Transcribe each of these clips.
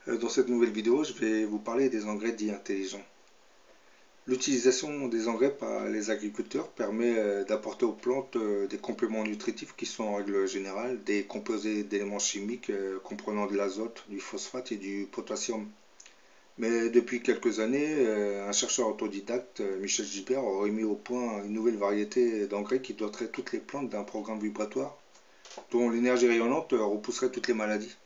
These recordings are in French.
Dans cette nouvelle vidéo, je vais vous parler des engrais dits intelligents. L'utilisation des engrais par les agriculteurs permet d'apporter aux plantes des compléments nutritifs qui sont en règle générale des composés d'éléments chimiques comprenant de l'azote, du phosphate et du potassium. Mais depuis quelques années, un chercheur autodidacte, Michel Gilbert, aurait mis au point une nouvelle variété d'engrais qui doterait toutes les plantes d'un programme vibratoire dont l'énergie rayonnante repousserait toutes les maladies.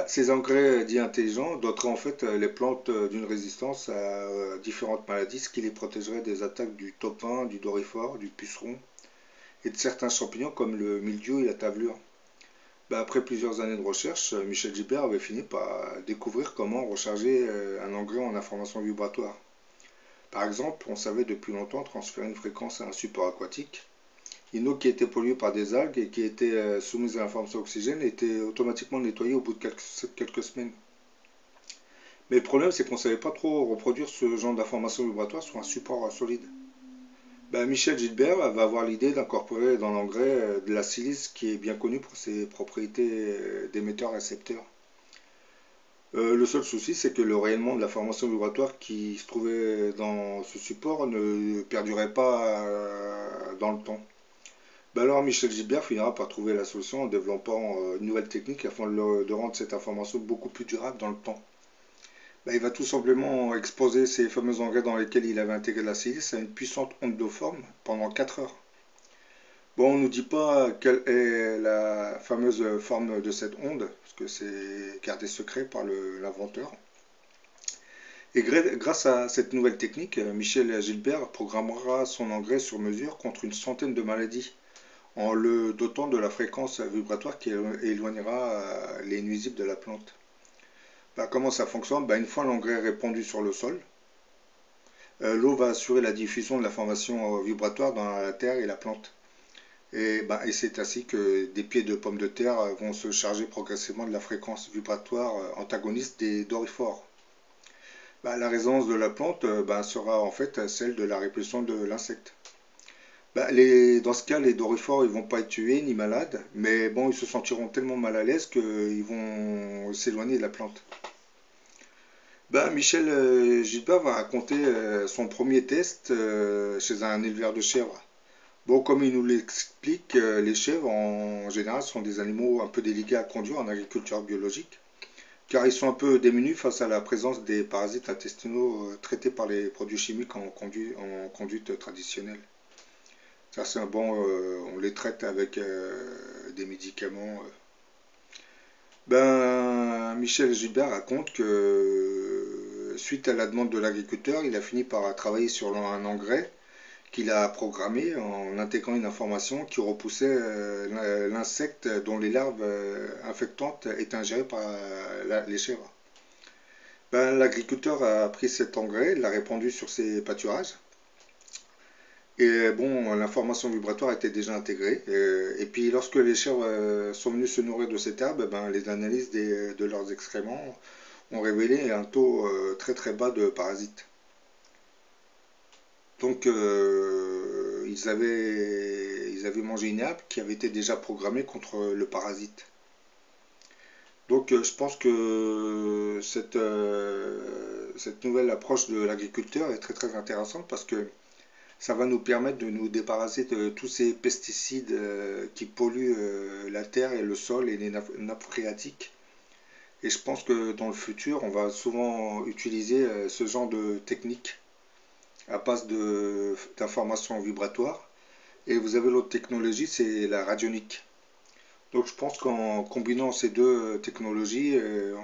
Ces engrais dits intelligents doteraient en fait les plantes d'une résistance à différentes maladies, ce qui les protégerait des attaques du topin, du doryphore, du puceron et de certains champignons comme le mildiou et la tavelure. Après plusieurs années de recherche, Michel Gilbert avait fini par découvrir comment recharger un engrais en information vibratoire. Par exemple, on savait depuis longtemps transférer une fréquence à un support aquatique. Une eau qui était polluée par des algues et qui était soumise à l'information oxygène était automatiquement nettoyée au bout de quelques semaines. Mais le problème, c'est qu'on ne savait pas trop reproduire ce genre d'information vibratoire sur un support solide. Michel Gilbert va avoir l'idée d'incorporer dans l'engrais de la silice qui est bien connue pour ses propriétés d'émetteur-récepteur. Le seul souci, c'est que le rayonnement de la formation vibratoire qui se trouvait dans ce support ne perdurait pas dans le temps. Alors Michel Gilbert finira par trouver la solution en développant une nouvelle technique afin de rendre cette information beaucoup plus durable dans le temps. Il va tout simplement exposer ces fameux engrais dans lesquels il avait intégré la silice à une puissante onde de forme pendant 4 heures. On ne nous dit pas quelle est la fameuse forme de cette onde, parce que c'est gardé secret par l'inventeur. Et grâce à cette nouvelle technique, Michel Gilbert programmera son engrais sur mesure contre une centaine de maladies, en le dotant de la fréquence vibratoire qui éloignera les nuisibles de la plante. Comment ça fonctionne? Une fois l'engrais répandu sur le sol, l'eau va assurer la diffusion de l'information vibratoire dans la terre et la plante. Et c'est ainsi que des pieds de pommes de terre vont se charger progressivement de la fréquence vibratoire antagoniste des doryphores. La résonance de la plante sera en fait celle de la répulsion de l'insecte. Dans ce cas, les doryphores ils vont pas être tués ni malades, mais ils se sentiront tellement mal à l'aise qu'ils vont s'éloigner de la plante. Michel Gilbert va raconter son premier test chez un éleveur de chèvres. Comme il nous l'explique, les chèvres en général sont des animaux un peu délicats à conduire en agriculture biologique, car ils sont un peu démunis face à la présence des parasites intestinaux traités par les produits chimiques en conduite traditionnelle. Ça, c'est on les traite avec des médicaments. Michel Gilbert raconte que suite à la demande de l'agriculteur, il a fini par travailler sur un engrais qu'il a programmé en intégrant une information qui repoussait l'insecte dont les larves infectantes étaient ingérées par les chèvres. L'agriculteur a pris cet engrais, l'a répandu sur ses pâturages. Et l'information vibratoire était déjà intégrée. Et puis lorsque les chèvres sont venus se nourrir de cette herbe, les analyses de leurs excréments ont révélé un taux très très bas de parasites. Donc ils avaient mangé une herbe qui avait été déjà programmée contre le parasite. Donc je pense que cette nouvelle approche de l'agriculteur est très très intéressante parce que ça va nous permettre de nous débarrasser de tous ces pesticides qui polluent la terre et le sol et les nappes phréatiques. Et je pense que dans le futur, on va souvent utiliser ce genre de technique à base d'informations vibratoires. Et vous avez l'autre technologie, c'est la radionique. Donc je pense qu'en combinant ces deux technologies,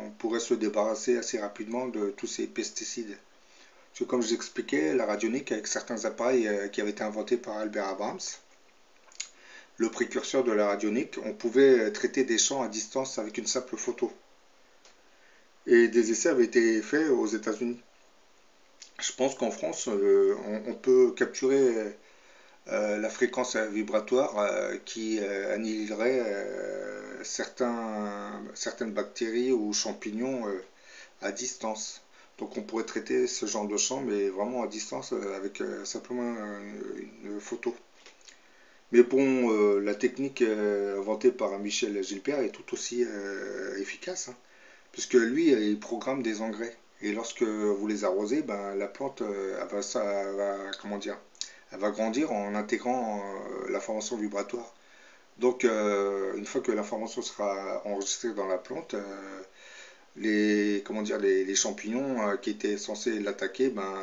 on pourrait se débarrasser assez rapidement de tous ces pesticides. Parce que comme je l'expliquais, la radionique avec certains appareils qui avaient été inventés par Albert Abrams, le précurseur de la radionique, on pouvait traiter des champs à distance avec une simple photo. Et des essais avaient été faits aux États-Unis. Je pense qu'en France, on peut capturer la fréquence vibratoire qui annihilerait certaines bactéries ou champignons à distance. Donc on pourrait traiter ce genre de champ, mais vraiment à distance avec simplement une photo. Mais la technique inventée par Michel Gilbert est tout aussi efficace, hein. puisque lui, il programme des engrais. Et lorsque vous les arrosez, ben, la plante, elle va, comment dire, elle va grandir en intégrant l'information vibratoire. Donc, une fois que l'information sera enregistrée dans la plante, comment dire, les champignons qui étaient censés l'attaquer, ben,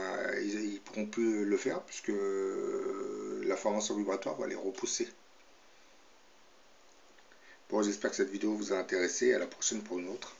ils pourront plus le faire puisque l'information vibratoire va les repousser. Bon, j'espère que cette vidéo vous a intéressé. À la prochaine pour une autre.